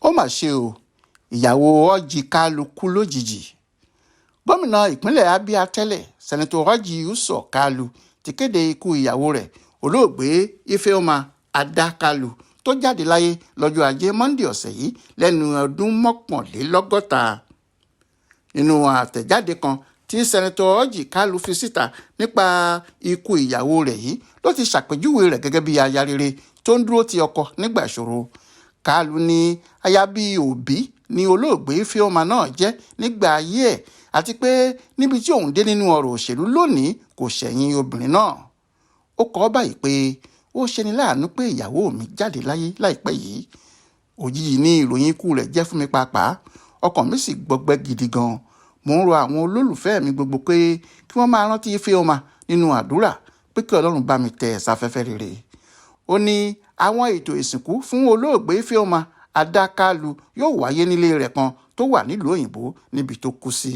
ó mà ṣe o, ìyàwó Orji Kalu kú lójijì. Gómìnà ìpínlẹ̀ Abia tẹ́lẹ̀ sẹ́nitọ̀ Orji Uzor Kalu ti kéde ikú ìyàwó rẹ̀ olóògbé Ifeoma Ada Kalu tó jáde láyé lọ́jọ́ ajé Monday ọ̀sẹ̀ yìí lẹ́nu ọdún 61. Nínú àtẹ̀jáde kan tí sẹ́nitọ̀ Orji Kalu fi síta nípa ikú ìyàwó rẹ̀ yìí ló ti ṣàpèjúwe rẹ̀ gẹ́gẹ́ bí aya rere tó ń dúró ti ọkọ nígbà ìṣòro. Kalu ní aya bíi òbí ni olóògbé Ifeoma náà jẹ́ nígbà ayé ẹ̀ àti pé níbi tí òun dé nínú ọ̀rọ̀ òṣèlú lónìí kò ṣẹ̀yìn obìnrin náà. Ó kọ báyìí pé ó ṣeni láàánú pé ìyàwó mi jáde láyé láìpẹ́ yìí. Òjijì ní ìròyìn ikú rẹ̀ jẹ́ fún mi pàápàá, ọkàn mi sì gbọgbẹ́ gidi gan. Mo ń rọ àwọn olólùfẹ́ mi gbogbo pé kí wọ́n máa rántí Ifeoma nínú àdúrà pé kí Ọlọ́run bá mi tẹ́ ẹ sáfẹ́fẹ́ rere. Ó ní àwọn ètò ìsìnkú fún olóògbé Ifeoma Ada Kalu yóò wáyé nílé rẹ̀ kan tó wà nílùú òyìnbó níbi tó kú sí.